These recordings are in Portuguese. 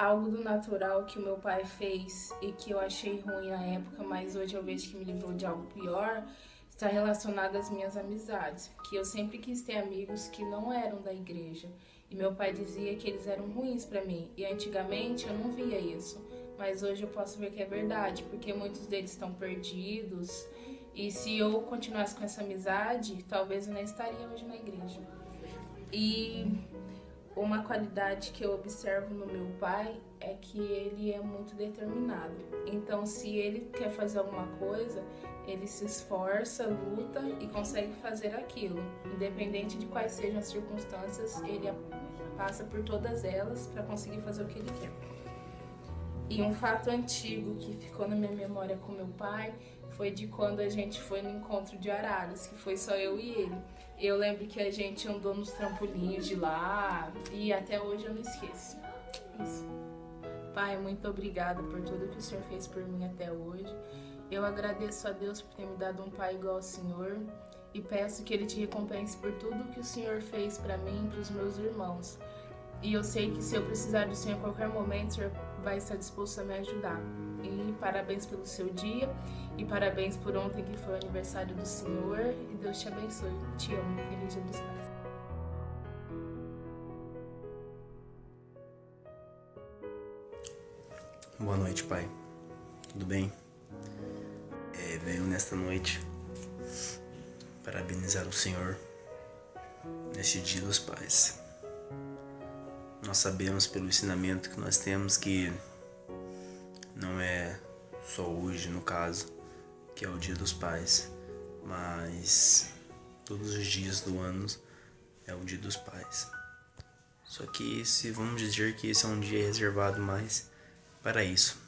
Algo do natural que o meu pai fez e que eu achei ruim na época, mas hoje eu vejo que me livrou de algo pior, está relacionado às minhas amizades. Que eu sempre quis ter amigos que não eram da igreja. E meu pai dizia que eles eram ruins para mim. E antigamente eu não via isso. Mas hoje eu posso ver que é verdade, porque muitos deles estão perdidos. E se eu continuasse com essa amizade, talvez eu não estaria hoje na igreja. E uma qualidade que eu observo no meu pai é que ele é muito determinado. Então, se ele quer fazer alguma coisa, ele se esforça, luta e consegue fazer aquilo. Independente de quais sejam as circunstâncias, ele passa por todas elas para conseguir fazer o que ele quer. E um fato antigo que ficou na minha memória com meu pai foi de quando a gente foi no encontro de Araras, que foi só eu e ele. Eu lembro que a gente andou nos trampolinhos de lá e até hoje eu não esqueço. Isso. Pai, muito obrigada por tudo que o Senhor fez por mim até hoje. Eu agradeço a Deus por ter me dado um pai igual ao Senhor e peço que Ele te recompense por tudo que o Senhor fez para mim e para os meus irmãos. E eu sei que se eu precisar do Senhor em qualquer momento, o Senhor vai estar disposto a me ajudar. E parabéns pelo seu dia. E parabéns por ontem que foi o aniversário do Senhor. E Deus te abençoe. Te amo. Feliz Dia dos Pais. Boa noite, Pai. Tudo bem? Venho nesta noite parabenizar o Senhor neste Dia dos Pais. Nós sabemos pelo ensinamento que nós temos que não é só hoje, no caso, que é o Dia dos Pais, mas todos os dias do ano é o Dia dos Pais. Só que vamos dizer que esse é um dia reservado mais para isso,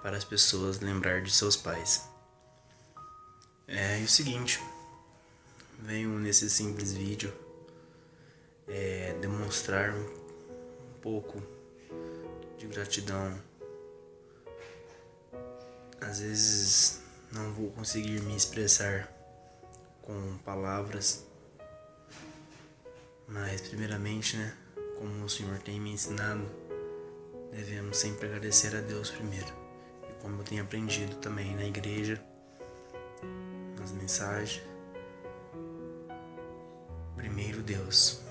para as pessoas lembrar de seus pais. E o seguinte, venho nesse simples vídeo demonstrar um pouco de gratidão. Às vezes não vou conseguir me expressar com palavras, mas primeiramente, como o Senhor tem me ensinado, devemos sempre agradecer a Deus primeiro. E como eu tenho aprendido também na igreja, nas mensagens, primeiro Deus,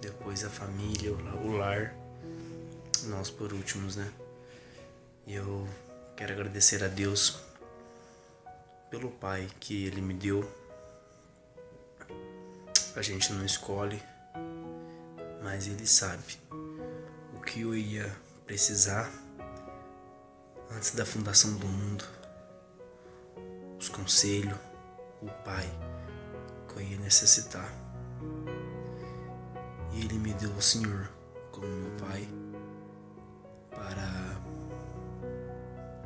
depois a família, o lar, nós por últimos, E eu quero agradecer a Deus pelo pai que Ele me deu. A gente não escolhe, mas Ele sabe o que eu ia precisar antes da fundação do mundo, os conselhos, o pai que eu ia necessitar. E Ele me deu o Senhor como meu pai para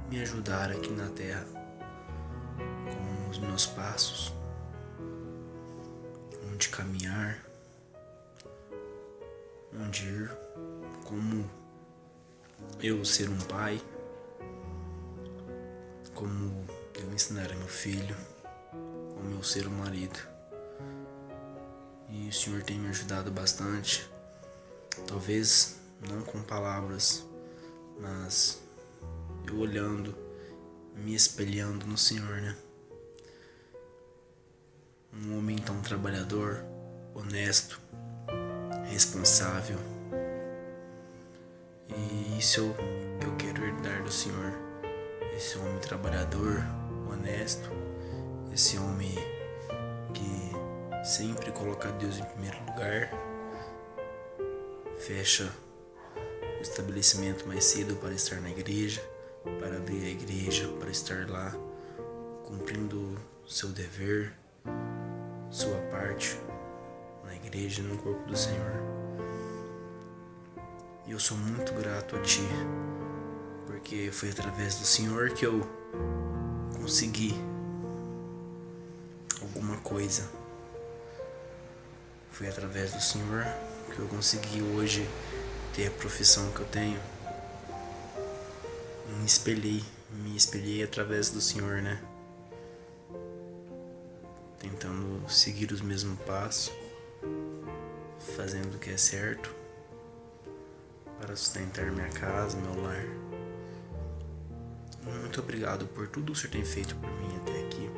me ajudar aqui na terra com os meus passos, onde caminhar, onde ir, como eu ser um pai, como eu ensinar a meu filho, como eu ser um marido. E o Senhor tem me ajudado bastante, talvez não com palavras, mas eu olhando, me espelhando no Senhor, Um homem tão trabalhador, honesto, responsável. E isso que eu quero herdar do Senhor. Esse homem trabalhador, honesto, esse homem que sempre coloca Deus em primeiro lugar, fecha o estabelecimento mais cedo para estar na igreja, para abrir a igreja, para estar lá cumprindo seu dever, sua parte na igreja, no corpo do Senhor. E eu sou muito grato a Ti, porque foi através do Senhor que eu consegui alguma coisa. Foi através do Senhor que eu consegui hoje ter a profissão que eu tenho. Me espelhei através do Senhor, Tentando seguir os mesmos passos, fazendo o que é certo, para sustentar minha casa, meu lar. Muito obrigado por tudo que o Senhor tem feito por mim até aqui.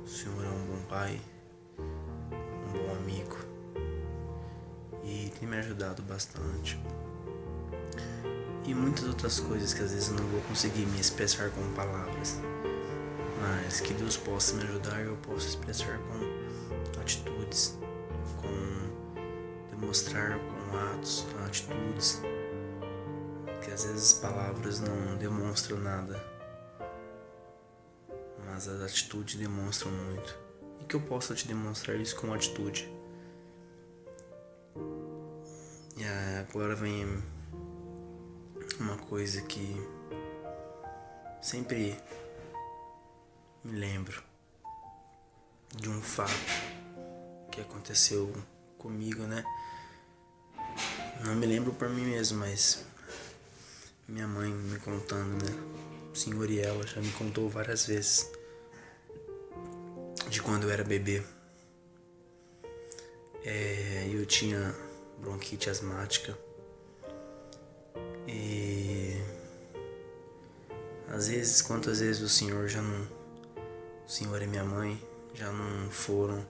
O Senhor é um bom pai, um bom amigo e tem me ajudado bastante. E muitas outras coisas que às vezes eu não vou conseguir me expressar com palavras, mas que Deus possa me ajudar e eu possa expressar com atitudes, com demonstrar com atos, com atitudes, que às vezes as palavras não demonstram nada, mas as atitudes demonstram muito, e que eu possa te demonstrar isso com atitude. E agora vem uma coisa que sempre me lembro de um fato que aconteceu comigo, né? Não me lembro por mim mesmo, mas minha mãe me contando, né? O senhor e ela já me contou várias vezes de quando eu era bebê. Eu tinha bronquite asmática e quantas vezes o senhor e minha mãe já não foram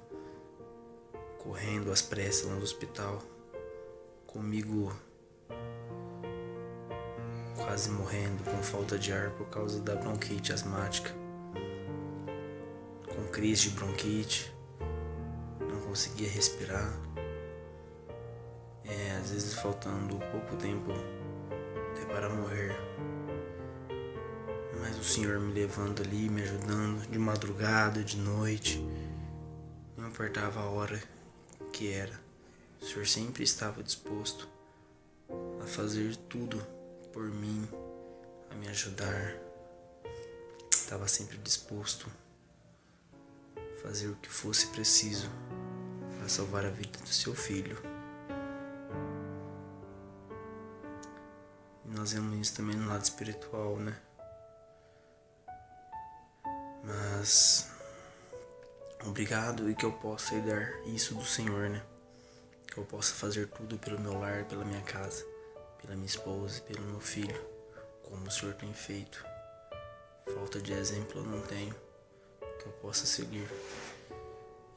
correndo às pressas no hospital, comigo quase morrendo com falta de ar por causa da bronquite asmática, com crise de bronquite, não conseguia respirar, às vezes faltando pouco tempo até para morrer, mas o Senhor me levando ali, me ajudando de madrugada, de noite, não importava a hora que era, o Senhor sempre estava disposto a fazer tudo por mim, a me ajudar, estava sempre disposto a fazer o que fosse preciso para salvar a vida do seu filho. E nós vemos isso também no lado espiritual, né? Mas obrigado, e que eu possa dar isso do Senhor, né? Que eu possa fazer tudo pelo meu lar, pela minha casa, pela minha esposa e pelo meu filho, como o Senhor tem feito. Falta de exemplo eu não tenho, que eu possa seguir.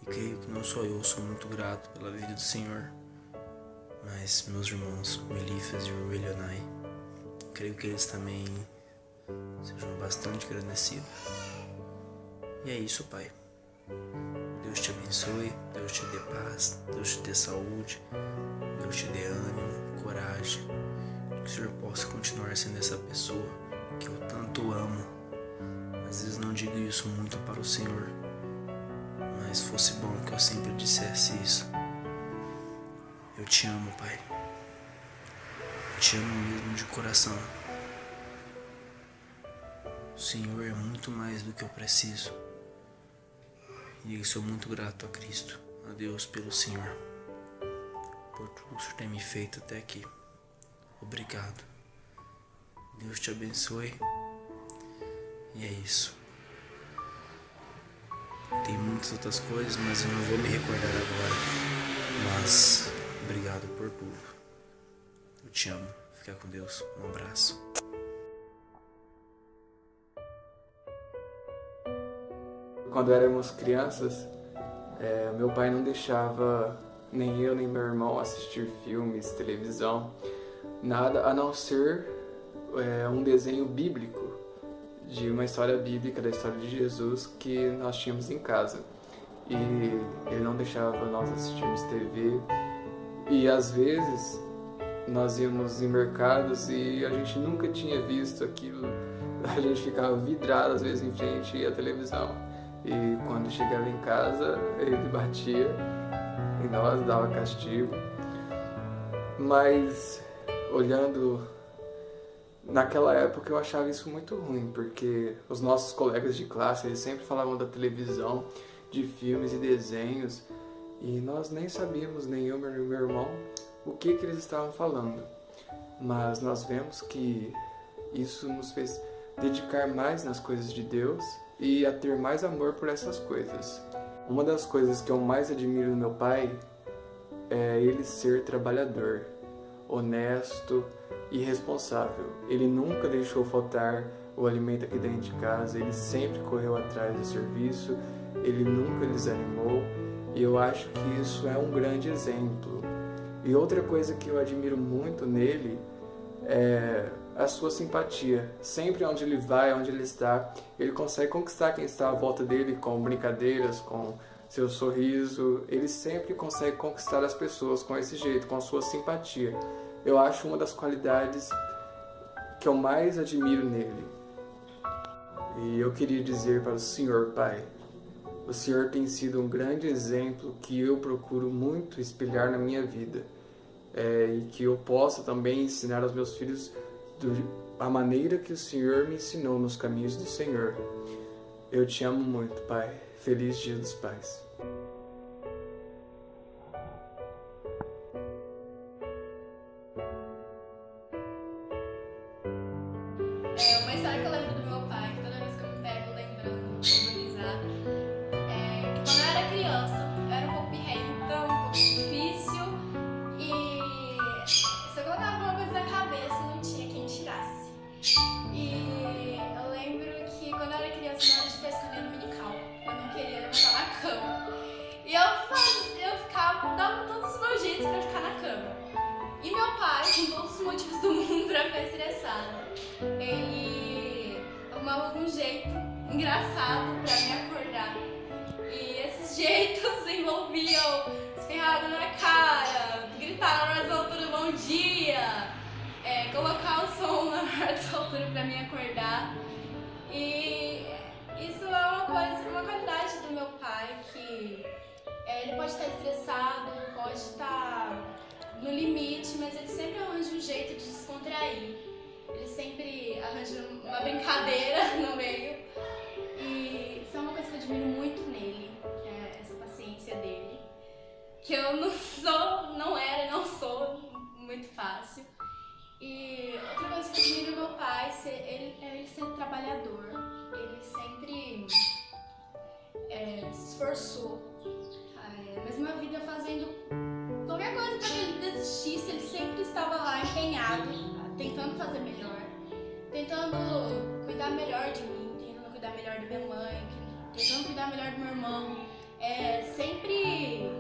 E creio que não só eu sou muito grato pela vida do Senhor, mas meus irmãos, o Elifas e o Elionai, creio que eles também sejam bastante agradecidos. E é isso, Pai. Deus te abençoe, Deus te dê paz, Deus te dê saúde, Deus te dê ânimo, coragem, que o Senhor possa continuar sendo essa pessoa que eu tanto amo. Às vezes não digo isso muito para o Senhor, mas fosse bom que eu sempre dissesse isso. Eu te amo, Pai. Te amo mesmo de coração. O Senhor é muito mais do que eu preciso. E eu sou muito grato a Cristo, a Deus pelo Senhor, por tudo que o Senhor tem me feito até aqui. Obrigado. Deus te abençoe. E é isso. Tem muitas outras coisas, mas eu não vou me recordar agora. Mas obrigado por tudo. Eu te amo. Fica com Deus. Um abraço. Quando éramos crianças, meu pai não deixava nem eu nem meu irmão assistir filmes, televisão, nada a não ser um desenho bíblico, de uma história bíblica, da história de Jesus, que nós tínhamos em casa. E ele não deixava nós assistirmos TV, e às vezes nós íamos em mercados e a gente nunca tinha visto aquilo, a gente ficava vidrado às vezes em frente à televisão. E quando chegava em casa, ele batia em nós, dava castigo. Mas, olhando, naquela época eu achava isso muito ruim, porque os nossos colegas de classe, eles sempre falavam da televisão, de filmes e desenhos, e nós nem sabíamos, nem eu nem meu irmão, o que eles estavam falando. Mas nós vemos que isso nos fez dedicar mais nas coisas de Deus e a ter mais amor por essas coisas. Uma das coisas que eu mais admiro no meu pai é ele ser trabalhador. honesto e responsável. Ele nunca deixou faltar o alimento aqui dentro de casa, ele sempre correu atrás do serviço, ele nunca desanimou, e eu acho que isso é um grande exemplo. E outra coisa que eu admiro muito nele é a sua simpatia. Sempre onde ele vai, onde ele está, ele consegue conquistar quem está à volta dele com brincadeiras, com seu sorriso. Ele sempre consegue conquistar as pessoas com esse jeito, com a sua simpatia. Eu acho uma das qualidades que eu mais admiro nele. E eu queria dizer para o Senhor, Pai, o Senhor tem sido um grande exemplo que eu procuro muito espelhar na minha vida. E que eu possa também ensinar aos meus filhos a maneira que o Senhor me ensinou nos caminhos do Senhor. Eu te amo muito, Pai. Feliz Dia dos Pais. Uma história que eu lembro do meu pai, toda vez que eu me pego lembrando de organizar, que quando eu era criança, eu era um pouco birrenta, um pouco difícil, e se eu colocava alguma coisa na cabeça, não tinha quem tirasse. E eu lembro que quando eu era criança, na hora de pescar no minical, eu não queria levantar na cama. E eu ficava, dava todos os meus jeitos pra ficar na cama. E meu pai, com todos os motivos do mundo pra ficar estressado, ele arrumava algum jeito engraçado pra me acordar. E esses jeitos envolviam espirrada na cara, gritar na hora altura bom dia, colocar o som na hora altura pra me acordar. E isso é uma qualidade do meu pai, que ele pode estar estressado, pode estar no limite, mas ele sempre arranja um jeito de descontrair. Ele sempre arranja uma brincadeira no meio. E isso é uma coisa que eu admiro muito nele, que é essa paciência dele. Que eu não sou muito fácil. E outra coisa que eu admiro no meu pai é ele ser trabalhador. Ele sempre se esforçou. Mesmo a vida fazendo qualquer coisa para que ele desistisse, ele sempre estava lá empenhado, tentando fazer melhor, tentando cuidar melhor de mim, tentando cuidar melhor da minha mãe, tentando cuidar melhor do meu irmão. Sempre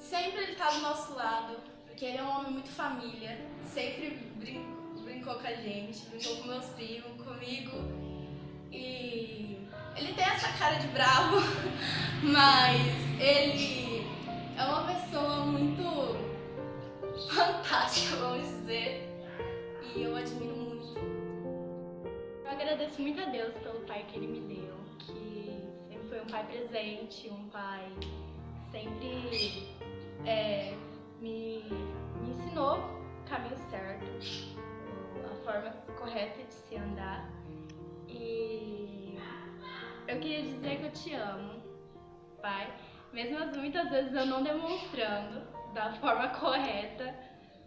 ele está do nosso lado, porque ele é um homem muito família, sempre brincou com a gente, brincou com meus primos, comigo. E ele tem essa cara de bravo, mas ele é uma pessoa muito fantástica, vamos dizer, e eu admiro muito. Eu agradeço muito a Deus pelo pai que ele me deu, que sempre foi um pai presente, um pai que sempre me ensinou o caminho certo, a forma correta de se andar. E eu queria dizer que eu te amo, pai, mesmo muitas vezes eu não demonstrando da forma correta,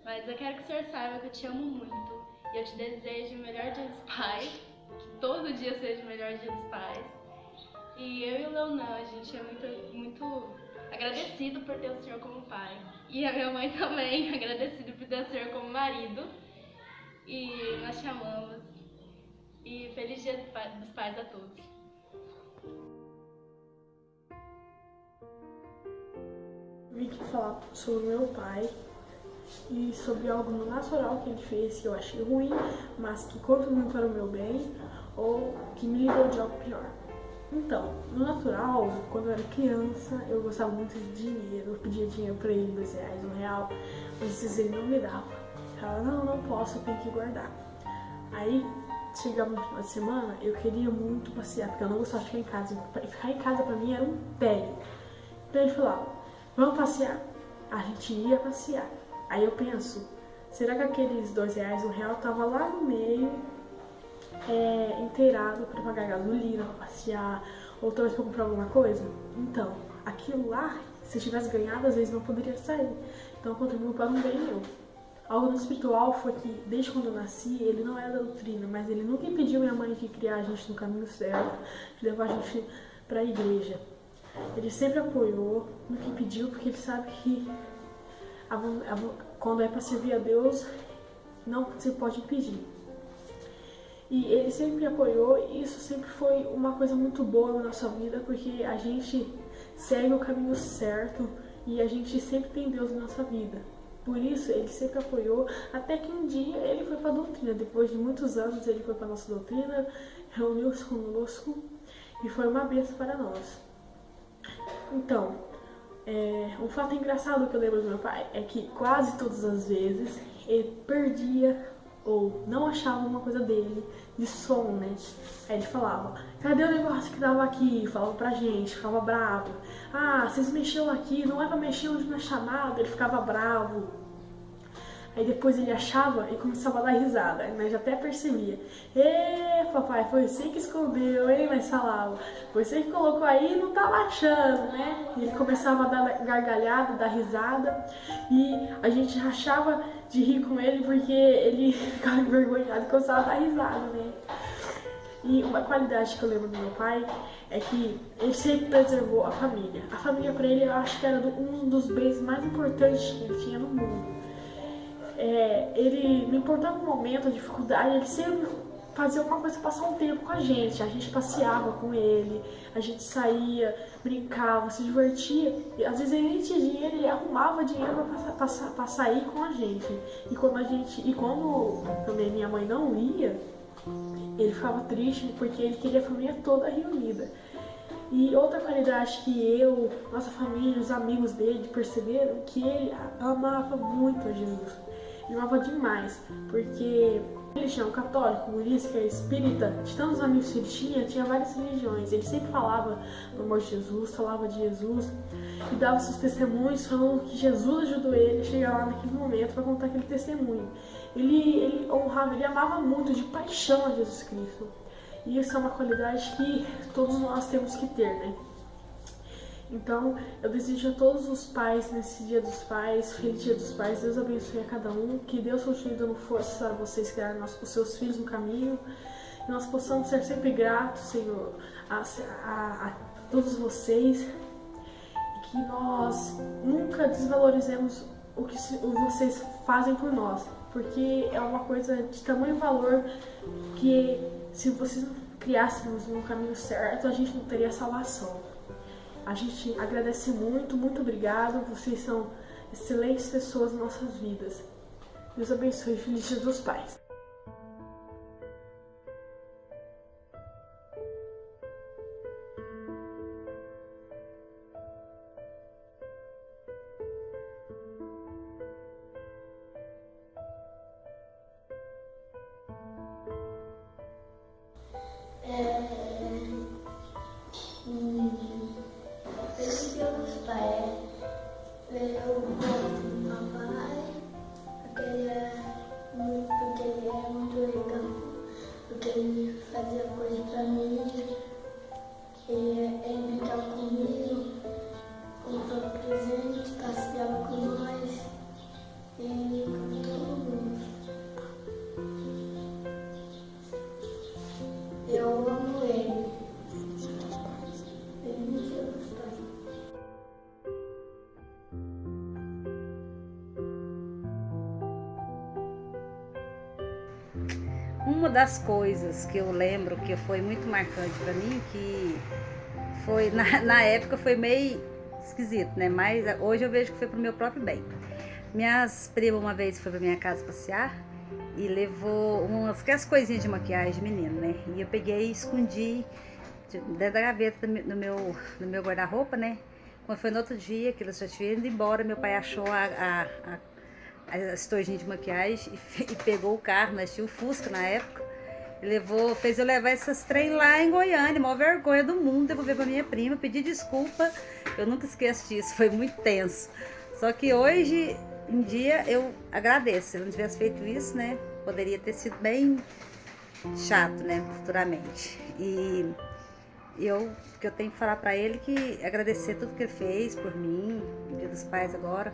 mas eu quero que o senhor saiba que eu te amo muito e eu te desejo o melhor dia dos pais, que todo dia seja o melhor dia dos pais. E eu e o Leonan, a gente é muito agradecido por ter o senhor como pai. E a minha mãe também, agradecida por ter o senhor como marido. E nós te amamos. E feliz dia dos pais a todos. Vim aqui falar sobre o meu pai e sobre algo no natural que ele fez que eu achei ruim, mas que contribuiu para o meu bem ou que me livrou de algo pior. Então, no natural, quando eu era criança, eu gostava muito de dinheiro, eu pedia dinheiro pra ele, R$2, R$1, mas ele não me dava. Eu falava, não posso, eu tenho que guardar. Aí, chegava no final de semana, eu queria muito passear, porque eu não gostava de ficar em casa. Ficar em casa pra mim era um tédio. Então ele falava, vamos passear? A gente ia passear. Aí eu penso, será que aqueles R$2, R$1 tava lá no meio, inteirado para pagar gasolina, para passear, ou talvez para comprar alguma coisa? Então, aquilo lá, se eu tivesse ganhado, às vezes não poderia sair. Então, contribuiu para um bem meu. Algo no espiritual foi que, desde quando eu nasci, ele não era da doutrina, mas ele nunca impediu minha mãe de criar a gente no caminho certo, de levar a gente para a igreja. Ele sempre apoiou, nunca impediu, porque ele sabe que quando é para servir a Deus, não se pode impedir. E ele sempre me apoiou e isso sempre foi uma coisa muito boa na nossa vida, porque a gente segue o caminho certo e a gente sempre tem Deus na nossa vida. Por isso, ele sempre apoiou, até que um dia ele foi para a doutrina. Depois de muitos anos, ele foi para a nossa doutrina, reuniu-se conosco e foi uma bênção para nós. Então, um fato engraçado que eu lembro do meu pai é que quase todas as vezes ele perdia ou não achava uma coisa dele de som, né? Aí ele falava, cadê o negócio que tava aqui? Falava pra gente, ficava bravo. Ah, vocês mexeram aqui, não é pra mexer onde não é chamado. Ele ficava bravo. Aí depois ele achava e começava a dar risada, mas já até percebia. Ê, papai, foi você que escondeu, hein? Mas falava, foi você que colocou aí e não tava achando, né? E ele começava a dar gargalhada, dar risada. E a gente rachava de rir com ele porque ele ficava envergonhado e começava a dar risada, né? E uma qualidade que eu lembro do meu pai é que ele sempre preservou a família. A família para ele eu acho que era um dos bens mais importantes que ele tinha no mundo. Ele, não importava o momento, a dificuldade, ele sempre fazia alguma coisa, passar um tempo com a gente passeava com ele, a gente saía, brincava, se divertia, e às vezes ele nem tinha dinheiro, ele arrumava dinheiro para sair com a gente. E quando também minha mãe não ia, ele ficava triste porque ele queria a família toda reunida. E outra qualidade que nossa família, os amigos dele perceberam, que ele amava muito a Jesus. Ele amava demais, porque religião católica, budista, espírita, de tantos amigos que ele tinha várias religiões. Ele sempre falava do amor de Jesus, falava de Jesus e dava seus testemunhos falando que Jesus ajudou ele a chegar lá naquele momento para contar aquele testemunho. Ele honrava, ele amava muito de paixão a Jesus Cristo. E isso é uma qualidade que todos nós temos que ter, né? Então, eu desejo a todos os pais, nesse Dia dos Pais, feliz Dia dos Pais, Deus abençoe a cada um, que Deus continue dando força para vocês criarem os seus filhos no caminho, e nós possamos ser sempre gratos, Senhor, a todos vocês, e que nós nunca desvalorizemos o que vocês fazem por nós, porque é uma coisa de tamanho valor que se vocês não criássemos no caminho certo, a gente não teria salvação. A gente agradece muito, muito obrigado. Vocês são excelentes pessoas nas nossas vidas. Deus abençoe. Feliz Dia dos Pais. Feliz Dia dos Pais. Eu gosto do papai, porque ele é muito legal, porque ele fazia coisa pra mim, ele brincava comigo, comprava presente, passeava com nós, e com todo mundo. Eu amo ele. Feliz Dia dos Pais. Uma das coisas que eu lembro que foi muito marcante para mim, que foi na época foi meio esquisito, né? Mas hoje eu vejo que foi pro meu próprio bem. Minhas primas uma vez foi pra minha casa passear e levou aquelas coisinhas de maquiagem de menino, né? E eu peguei e escondi dentro da gaveta no meu guarda-roupa, né? Quando foi no outro dia que eles já tinham ido embora, meu pai achou as estojinhas de maquiagem e pegou o carro, nós tínhamos o Fusca na época, e fez eu levar essas trem lá em Goiânia, maior vergonha do mundo, devolver pra minha prima, pedir desculpa, eu nunca esqueço disso, foi muito tenso. Só que hoje em dia eu agradeço, se eu não tivesse feito isso, né, poderia ter sido bem chato, né, futuramente. E o que eu tenho que falar pra ele que agradecer tudo que ele fez por mim, no Dia dos Pais agora,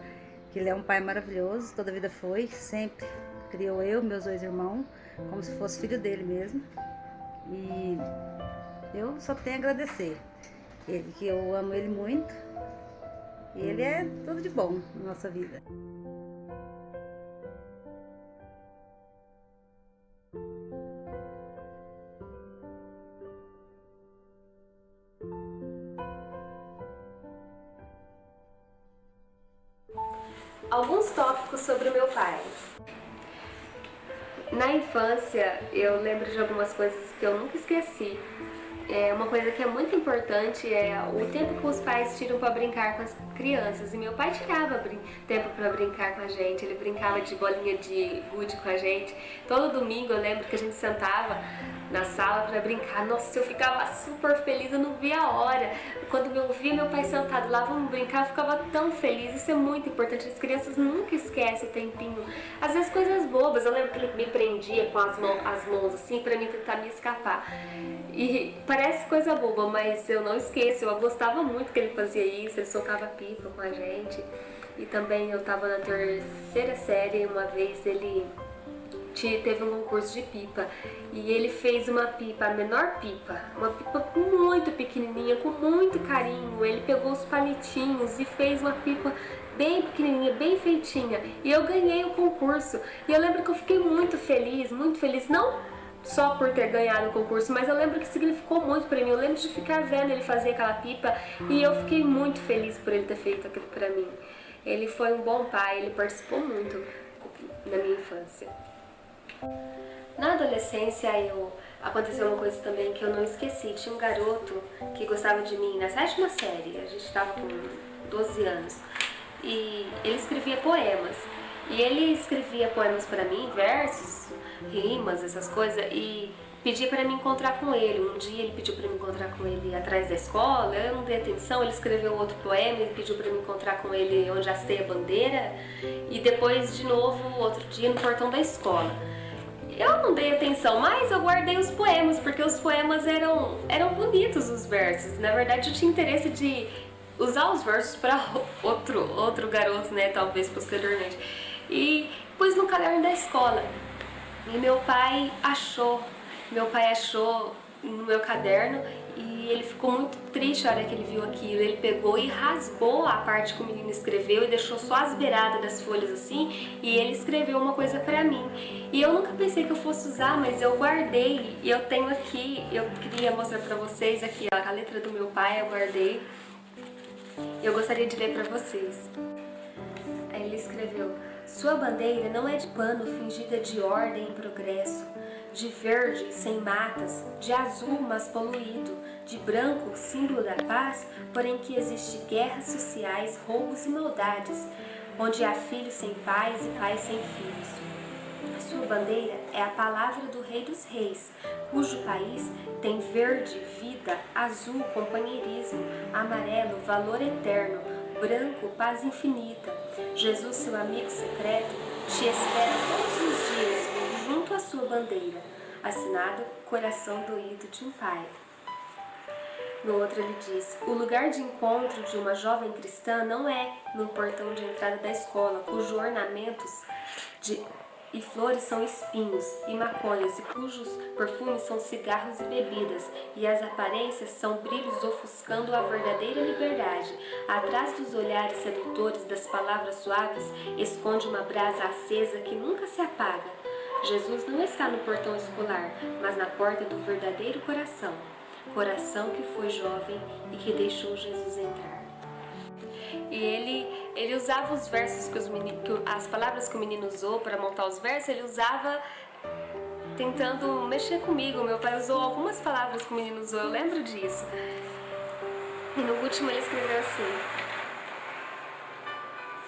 que ele é um pai maravilhoso, toda a vida foi, sempre criou eu, meus 2 irmãos, como se fosse filho dele mesmo. E eu só tenho a agradecer. Ele, que eu amo ele muito, e ele é tudo de bom na nossa vida. Alguns tópicos sobre o meu pai. Na infância, eu lembro de algumas coisas que eu nunca esqueci. Uma coisa que é muito importante é o tempo que os pais tiram para brincar com as crianças. E meu pai tirava tempo para brincar com a gente. Ele brincava de bolinha de gude com a gente. Todo domingo eu lembro que a gente sentava na sala para brincar. Nossa, eu ficava super feliz, eu não via a hora. Quando eu via meu pai sentado lá, vamos brincar, eu ficava tão feliz. Isso é muito importante, as crianças nunca esquecem o tempinho. Às vezes coisas bobas, eu lembro que ele me prendia com as mãos assim para mim tentar me escapar. E parece coisa boba, mas eu não esqueço, eu gostava muito que ele fazia isso, ele socava pipa com a gente. E também eu tava na terceira série, uma vez ele teve um concurso de pipa e ele fez uma pipa, a menor pipa, uma pipa muito pequenininha, com muito carinho. Ele pegou os palitinhos e fez uma pipa bem pequenininha, bem feitinha, e eu ganhei o concurso. E eu lembro que eu fiquei muito feliz, não só por ter ganhado o concurso, mas eu lembro que significou muito pra mim. Eu lembro de ficar vendo ele fazer aquela pipa e eu fiquei muito feliz por ele ter feito aquilo pra mim. Ele foi um bom pai, ele participou muito na minha infância. Na adolescência aconteceu uma coisa também que eu não esqueci. Tinha um garoto que gostava de mim na 7ª série, a gente estava com 12 anos, e ele escrevia poemas. E ele escrevia poemas para mim, versos, rimas, essas coisas, e pedia para me encontrar com ele. Um dia ele pediu para me encontrar com ele atrás da escola, eu não dei atenção, ele escreveu outro poema e pediu para me encontrar com ele onde hastei a bandeira, e depois de novo, outro dia, no portão da escola. Eu não dei atenção, mas eu guardei os poemas, porque os poemas eram bonitos, os versos. Na verdade, eu tinha interesse de usar os versos para outro garoto, né, talvez posteriormente. E pus no caderno da escola. E meu pai achou no meu caderno, e ele ficou muito triste a hora que ele viu aquilo. Ele pegou e rasgou a parte que o menino escreveu e deixou só as beiradas das folhas assim, e ele escreveu uma coisa pra mim. E eu nunca pensei que eu fosse usar, mas eu guardei, e eu tenho aqui, eu queria mostrar pra vocês aqui, ó, a letra do meu pai eu guardei. Eu gostaria de ler pra vocês. Aí ele escreveu: sua bandeira não é de pano fingida de ordem e progresso, de verde sem matas, de azul mas poluído, de branco símbolo da paz, porém que existe guerras sociais, roubos e maldades, onde há filhos sem pais e pais sem filhos. Sua bandeira é a palavra do Rei dos Reis, cujo país tem verde, vida, azul, companheirismo, amarelo, valor eterno, branco, paz infinita. Jesus, seu amigo secreto, te espera todos os dias, junto à sua bandeira. Assinado, coração doído de um pai. No outro ele diz: o lugar de encontro de uma jovem cristã não é no portão de entrada da escola, cujos ornamentos e flores são espinhos e maconhas, e cujos perfumes são cigarros e bebidas, e as aparências são brilhos ofuscando a verdadeira liberdade. Atrás dos olhares sedutores, das palavras suaves, esconde uma brasa acesa que nunca se apaga. Jesus não está no portão escolar, mas na porta do verdadeiro coração. Coração que foi jovem e que deixou Jesus entrar. E ele usava os versos as palavras que o menino usou para montar os versos, ele usava tentando mexer comigo. Meu pai usou algumas palavras que o menino usou, eu lembro disso. E no último ele escreveu assim: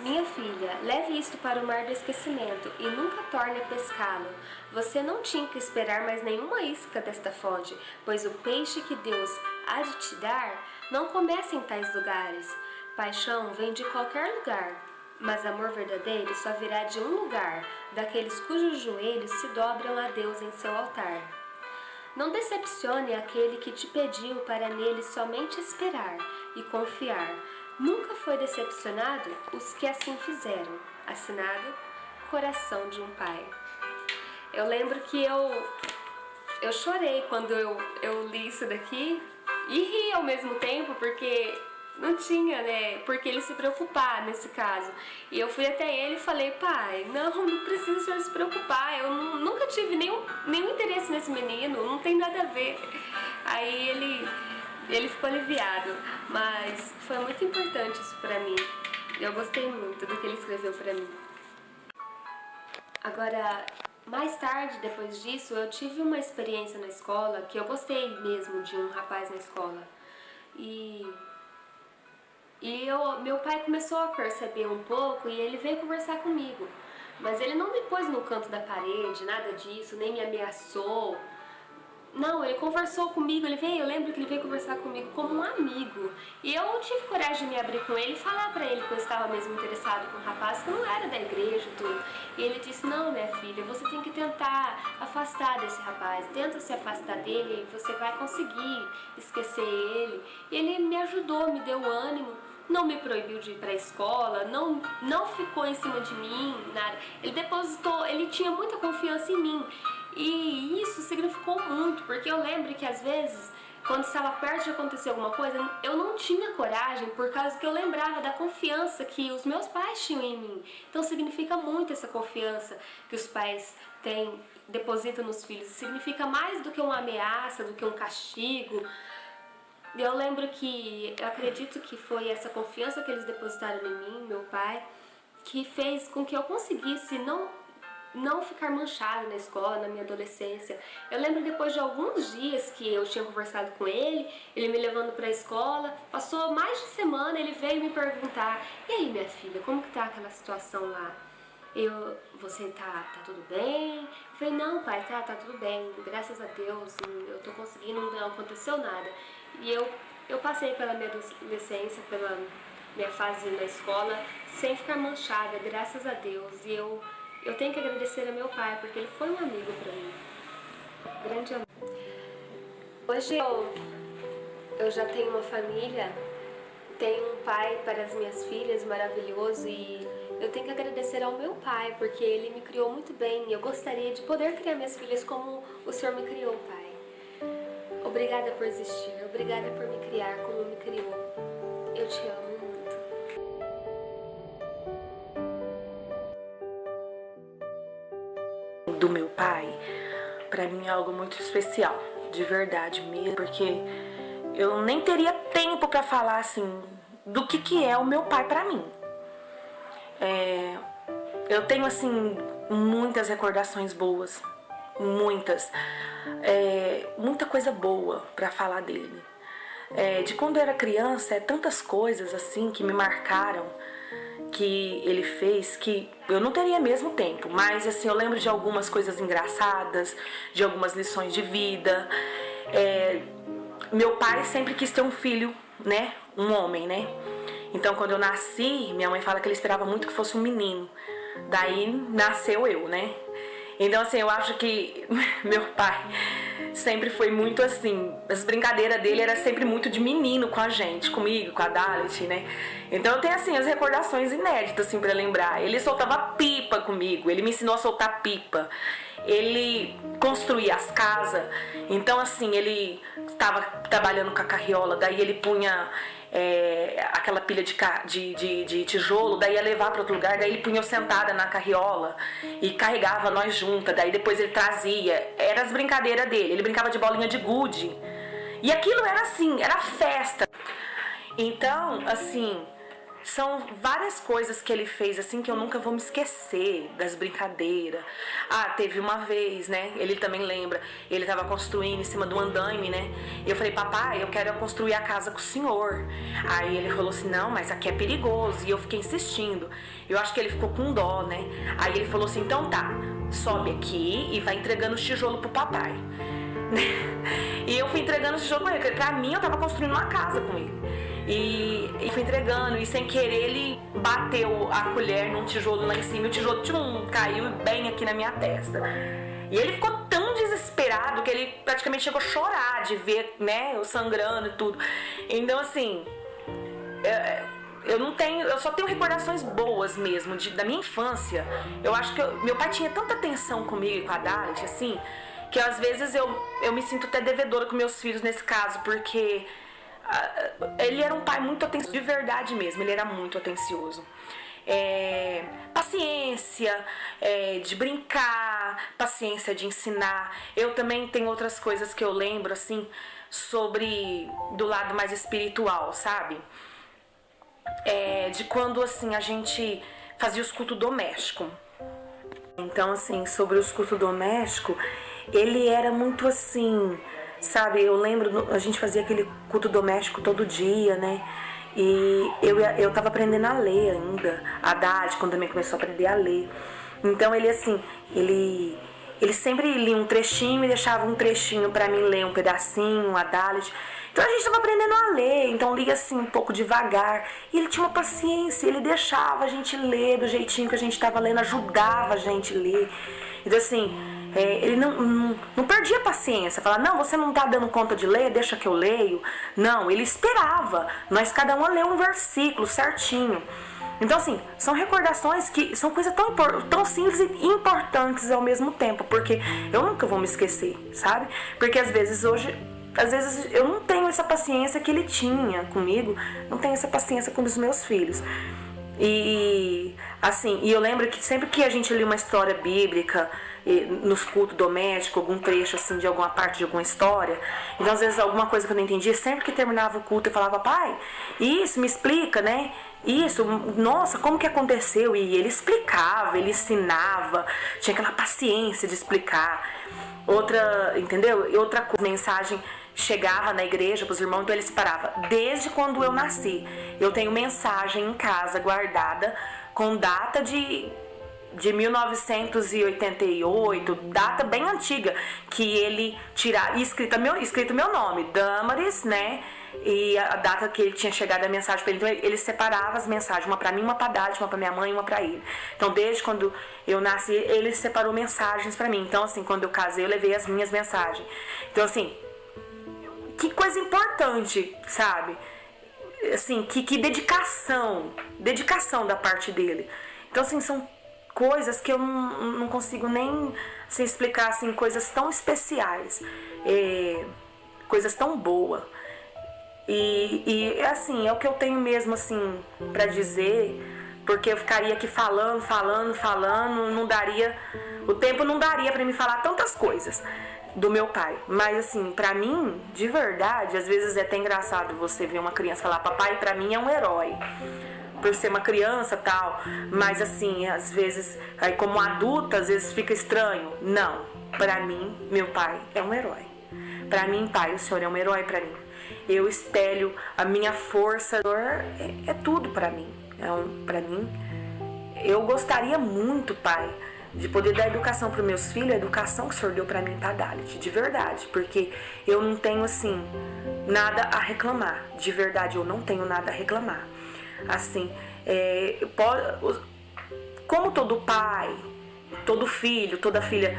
minha filha, leve isto para o mar do esquecimento e nunca torne a pescá-lo. Você não tinha que esperar mais nenhuma isca desta fonte, pois o peixe que Deus há de te dar não começa em tais lugares. Paixão vem de qualquer lugar, mas amor verdadeiro só virá de um lugar, daqueles cujos joelhos se dobram a Deus em seu altar. Não decepcione aquele que te pediu para nele somente esperar e confiar. Nunca foi decepcionado os que assim fizeram. Assinado, coração de um pai. Eu lembro que eu chorei quando eu li isso daqui e ri ao mesmo tempo, porque não tinha, né, porque ele se preocupar nesse caso. E eu fui até ele e falei: pai, não precisa o senhor se preocupar, eu nunca tive nenhum interesse nesse menino, não tem nada a ver. Aí ele ficou aliviado, mas foi muito importante isso pra mim. Eu gostei muito do que ele escreveu pra mim. Agora, mais tarde, depois disso, eu tive uma experiência na escola que eu gostei mesmo de um rapaz na escola. Meu pai começou a perceber um pouco e ele veio conversar comigo. Mas ele não me pôs no canto da parede, nada disso, nem me ameaçou. Não, ele conversou comigo, eu lembro que ele veio conversar comigo como um amigo. E eu tive coragem de me abrir com ele e falar pra ele que eu estava mesmo interessado com um rapaz que não era da igreja e tudo. E ele disse, não, minha filha, você tem que tentar afastar desse rapaz. Tenta se afastar dele e você vai conseguir esquecer ele. E ele me ajudou, me deu ânimo. Não me proibiu de ir pra escola, não ficou em cima de mim, nada. Ele depositou, ele tinha muita confiança em mim. E isso significou muito, porque eu lembro que às vezes, quando estava perto de acontecer alguma coisa, eu não tinha coragem, por causa que eu lembrava da confiança que os meus pais tinham em mim. Então significa muito essa confiança que os pais têm, depositam nos filhos. Significa mais do que uma ameaça, do que um castigo. Eu lembro que, eu acredito que foi essa confiança que eles depositaram em mim, meu pai, que fez com que eu conseguisse não ficar manchada na escola, na minha adolescência. Eu lembro depois de alguns dias que eu tinha conversado com ele me levando para a escola, passou mais de semana, ele veio me perguntar, e aí minha filha, como que tá aquela situação lá? Você tá tudo bem? Eu falei, não pai, tá tudo bem, graças a Deus, eu tô conseguindo, não aconteceu nada. E eu passei pela minha adolescência, pela minha fase na escola, sem ficar manchada, graças a Deus. E eu tenho que agradecer a meu pai, porque ele foi um amigo pra mim. Grande amigo. Hoje eu já tenho uma família, tenho um pai para as minhas filhas maravilhoso e eu tenho que agradecer ao meu pai, porque ele me criou muito bem. Eu gostaria de poder criar minhas filhas como o Senhor me criou, pai. Obrigada por existir, obrigada por me criar como me criou. Eu te amo muito. Do meu pai, pra mim é algo muito especial, de verdade mesmo, porque eu nem teria tempo pra falar assim do que é o meu pai pra mim. Eu tenho assim muitas recordações boas, muita coisa boa pra falar dele. De quando eu era criança, tantas coisas assim que me marcaram, que ele fez, que eu não teria mesmo tempo, mas assim, eu lembro de algumas coisas engraçadas, de algumas lições de vida. Meu pai sempre quis ter um filho, né, um homem, né, então quando eu nasci, minha mãe fala que ele esperava muito que fosse um menino, daí nasceu eu, né. Então assim, eu acho que meu pai sempre foi muito assim, as brincadeiras dele era sempre muito de menino com a gente, comigo, com a Dalit, né. Então eu tenho assim as recordações inéditas assim para lembrar. Ele soltava pipa comigo, ele me ensinou a soltar pipa. Ele construía as casas. Então assim, ele estava trabalhando com a carriola, daí ele punha aquela pilha de tijolo, daí ia levar para outro lugar, daí ele punha eu sentada na carriola e carregava nós juntas, daí depois ele trazia, era as brincadeiras dele, ele brincava de bolinha de gude, e aquilo era assim, era festa. Então, assim, são várias coisas que ele fez assim que eu nunca vou me esquecer das brincadeiras. Teve uma vez, né, ele também lembra, ele tava construindo em cima do andaime, né, e eu falei, papai, eu quero construir a casa com o senhor. Aí ele falou assim, não, mas aqui é perigoso, e eu fiquei insistindo. Eu acho que ele ficou com dó, né, aí ele falou assim, então tá, sobe aqui e vai entregando os tijolos pro papai. E eu fui entregando os tijolos com ele, porque pra mim eu tava construindo uma casa com ele. E fui entregando, e sem querer ele bateu a colher num tijolo lá em cima, e o tijolo caiu bem aqui na minha testa. E ele ficou tão desesperado que ele praticamente chegou a chorar de ver, né, eu sangrando e tudo. Então assim, eu só tenho recordações boas mesmo da minha infância. Eu acho que meu pai tinha tanta atenção comigo e com a Dalit, assim, que às vezes eu me sinto até devedora com meus filhos nesse caso, porque ele era um pai muito atencioso, de verdade mesmo, ele era muito atencioso. Paciência de brincar, paciência de ensinar. Eu também tenho outras coisas que eu lembro, assim, do lado mais espiritual, sabe? de quando assim a gente fazia os cultos domésticos. Então, assim, sobre os cultos domésticos, ele era muito assim, sabe? Eu lembro, a gente fazia aquele culto doméstico todo dia, né? E eu tava aprendendo a ler ainda, a Haddad, quando também começou a aprender a ler. Então, ele assim, ele sempre lia um trechinho e deixava um trechinho pra mim ler, um pedacinho, um Haddad. Então a gente estava aprendendo a ler, então lia assim um pouco devagar. E ele tinha uma paciência, ele deixava a gente ler do jeitinho que a gente estava lendo, ajudava a gente a ler. Então assim, ele não perdia a paciência, falava, não, você não está dando conta de ler, deixa que eu leio. Não, ele esperava, nós cada um lê um versículo certinho. Então assim, são recordações que são coisas tão simples e importantes ao mesmo tempo, porque eu nunca vou me esquecer, sabe? Porque às vezes eu não tenho essa paciência que ele tinha comigo, não tenho essa paciência com os meus filhos. E assim, eu lembro que sempre que a gente lia uma história bíblica nos cultos domésticos, algum trecho assim de alguma parte de alguma história, então às vezes alguma coisa que eu não entendia, sempre que terminava o culto eu falava, pai, isso, me explica, né? Isso, nossa, como que aconteceu? E ele explicava, ele ensinava, tinha aquela paciência de explicar. Entendeu? E outra mensagem chegava na igreja para os irmãos, então ele separava. Desde quando eu nasci, eu tenho mensagem em casa guardada com data de 1988, data bem antiga, que ele tirava, escrito meu nome, Damaris, né? E a data que ele tinha chegado a mensagem para ele. Então ele separava as mensagens, uma para mim, uma para Haddad, uma para minha mãe, uma para ele. Então desde quando eu nasci, ele separou mensagens para mim. Então assim, quando eu casei, eu levei as minhas mensagens. Então assim, que coisa importante, sabe? Assim, que dedicação da parte dele. Então assim, são coisas que eu não consigo nem assim, explicar, assim, coisas tão especiais, coisas tão boas. E assim, é o que eu tenho mesmo assim pra dizer, porque eu ficaria aqui falando, não daria, o tempo não daria pra me falar tantas coisas do meu pai. Mas assim, pra mim, de verdade, às vezes é até engraçado você ver uma criança falar, papai pra mim é um herói, por ser uma criança tal, mas assim, às vezes, aí como adulta, às vezes fica estranho. Não, pra mim, meu pai é um herói. Pra mim, pai, o senhor é um herói pra mim. Eu espelho a minha força, é tudo pra mim. Pra mim, eu gostaria muito, pai, de poder dar educação para os meus filhos, a educação que o senhor deu pra mim, pra Dalit, de verdade, porque eu não tenho assim nada a reclamar, de verdade, eu não tenho nada a reclamar. Assim, como todo pai, todo filho, toda filha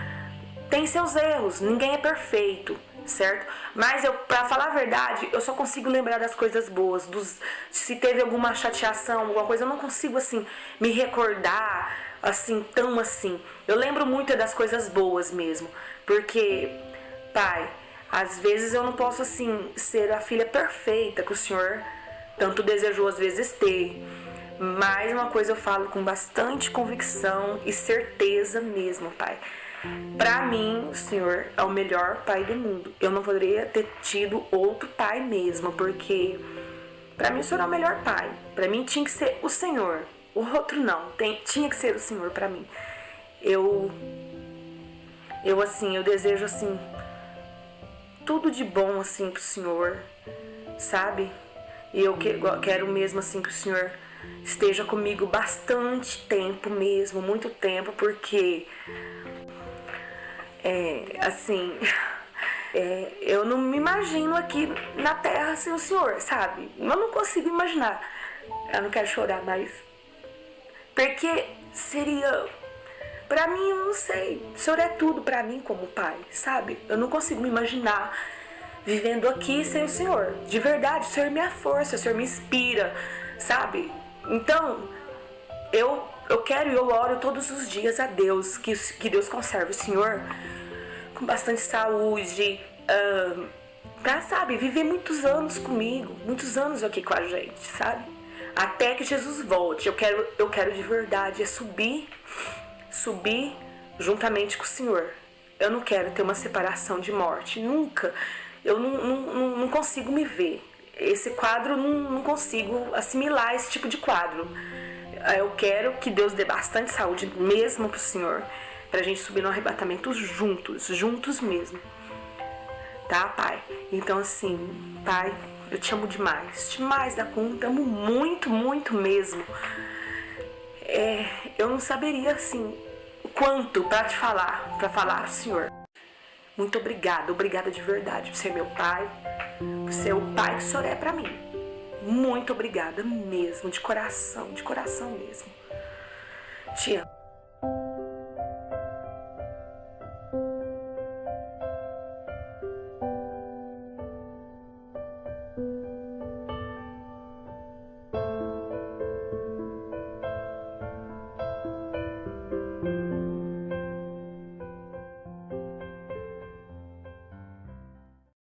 tem seus erros, ninguém é perfeito, certo? Mas pra falar a verdade, eu só consigo lembrar das coisas boas, se teve alguma chateação, alguma coisa, eu não consigo assim me recordar assim, tão assim. Eu lembro muito das coisas boas mesmo, porque, pai, às vezes eu não posso assim ser a filha perfeita que o senhor tanto desejou às vezes ter, mas uma coisa eu falo com bastante convicção e certeza mesmo, pai. Pra mim, o senhor é o melhor pai do mundo. Eu não poderia ter tido outro pai mesmo, porque pra mim o senhor é o melhor pai. Pra mim tinha que ser o senhor. O outro não, tinha que ser o senhor pra mim. Eu desejo assim tudo de bom assim pro senhor, sabe? E eu quero mesmo assim que o senhor esteja comigo bastante tempo mesmo, muito tempo, porque eu não me imagino aqui na terra sem o senhor, sabe? Eu não consigo imaginar. Eu não quero chorar, mas porque seria, pra mim, eu não sei, o senhor é tudo pra mim como pai, sabe? Eu não consigo me imaginar vivendo aqui sem o senhor, de verdade. O senhor é minha força, o senhor me inspira, sabe? Então, eu quero e eu oro todos os dias a Deus, que Deus conserve o senhor com bastante saúde, pra, sabe, viver muitos anos comigo, muitos anos aqui com a gente, sabe? Até que Jesus volte. Eu quero de verdade subir juntamente com o Senhor. Eu não quero ter uma separação de morte, nunca. Eu não consigo me ver. esse quadro não consigo assimilar esse tipo de quadro. Eu quero que Deus dê bastante saúde mesmo pro senhor, pra gente subir no arrebatamento juntos mesmo. Tá, pai? Então assim, pai, eu te amo demais da conta, amo muito, muito mesmo. Eu não saberia assim o quanto pra falar pro senhor. Muito obrigada de verdade por ser meu pai, por ser o pai que o senhor é pra mim. Muito obrigada mesmo, de coração mesmo. Te amo.